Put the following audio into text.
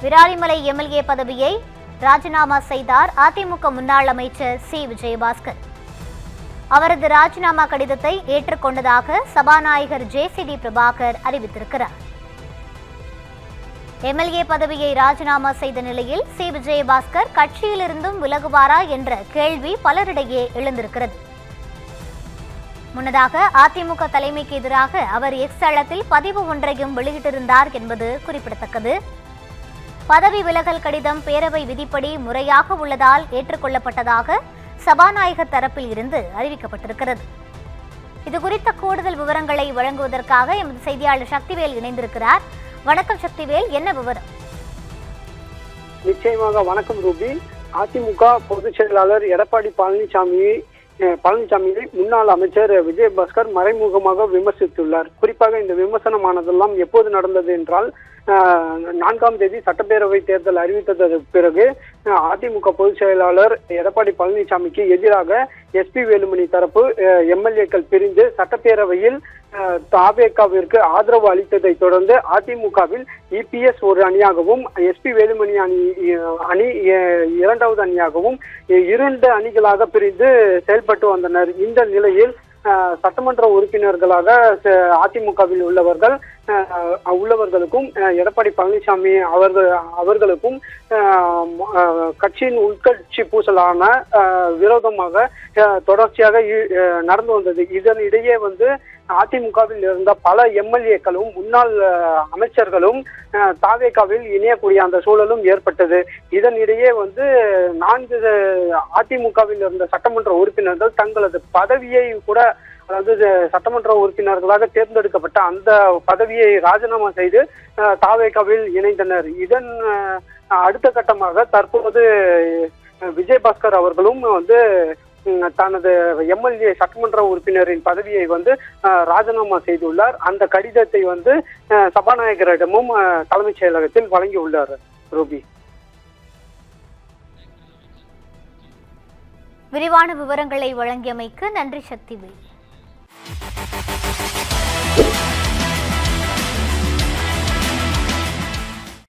Viralimalai MLA பதவியை ராஜினாமா செய்தார் அதிமுக முன்னாள் அமைச்சர் சி விஜயபாஸ்கர். அவரது ராஜினாமா கடிதத்தை ஏற்றுக்கொண்டதாக சபாநாயகர் ஜே.சி.டி. பிரபாகர் அறிவித்திருக்கிறார். எம்எல்ஏ பதவியை ராஜினாமா செய்த நிலையில் சி விஜயபாஸ்கர் கட்சியிலிருந்தும் விலகுவாரா என்ற கேள்வி பலரிடையே எழுந்திருக்கிறது. முன்னதாக அதிமுக தலைமைக்கு எதிராக அவர் எக்ஸ் தளத்தில் பதிவு ஒன்றையும் வெளியிட்டிருந்தார் என்பது குறிப்பிடத்தக்கது. பதவி விலகல் கடிதம் பேரவை விதிப்படி முறையாக உள்ளதால் ஏற்றுக்கொள்ளப்பட்டதாக சபாநாயகர் தரப்பில் இருந்து அறிவிக்கப்பட்டிருக்கிறது. இதுகுறித்த கூடுதல் விவரங்களை வழங்குவதற்காக எமது செய்தியாளர் சக்திவேல் இணைந்திருக்கிறார். வணக்கம் சக்திவேல், என்ன விவரம்? நிச்சயமாக வணக்கம் ரூபி. அதிமுக பொதுச் செயலாளர் எடப்பாடி பழனிசாமியை முன்னாள் அமைச்சர் விஜயபாஸ்கர் மறைமுகமாக விமர்சித்துள்ளார். குறிப்பாக இந்த விமர்சனமானதெல்லாம் எப்போது நடந்தது என்றால் 4ஆம் தேதி சட்டப்பேரவை தேர்தல் அறிவித்ததற்கு பிறகு அதிமுக பொதுச் செயலாளர் எடப்பாடி பழனிசாமிக்கு எதிராக எஸ்பி வேலுமணி தரப்பு எம்எல்ஏக்கள் பிரிந்து சட்டப்பேரவையில் தாவேகாவிற்கு ஆதரவு அளித்ததை தொடர்ந்து அதிமுகவில் இபிஎஸ் ஒரு அணியாகவும் எஸ்பி வேலுமணி அணி இரண்டாவது அணியாகவும் 2 அணிகளாக பிரிந்து செயல்பட்டு வந்தனர். இந்த நிலையில் சட்டமன்ற உறுப்பினர்களாக அதிமுகவில் உள்ளவர்களுக்கும் எடப்பாடி பழனிசாமி அவர்களுக்கும் கட்சியின் உட்கட்சி பூசலான விரோதமாக தொடர்ச்சியாக நடந்து வந்தது. இதனிடையே அதிமுகவில் இருந்த பல எம்எல்ஏக்களும் முன்னாள் அமைச்சர்களும் தாவேகாவில் இணையக்கூடிய அந்த சூழலும் ஏற்பட்டது. இதனிடையே 4 அதிமுகவில் இருந்த சட்டமன்ற உறுப்பினர்கள் தங்களது பதவியை கூட, அதாவது சட்டமன்ற உறுப்பினர்களாக தேர்ந்தெடுக்கப்பட்ட அந்த பதவியை ராஜினாமா செய்து தாவேகாவில் இணைந்தனர். இதன் அடுத்த கட்டமாக தற்போது விஜயபாஸ்கர் அவர்களும் தனது எம்எல்ஏ சட்டமன்ற உறுப்பினரின் பதவியை ராஜினாமா செய்துள்ளார். அந்த கடிதத்தை சபாநாயகரிடமும் தலைமைச் செயலகத்தில் வழங்கியுள்ளார். ரூபி, விரிவான விவரங்களை வழங்கியமைக்கு நன்றி சக்திவேல்.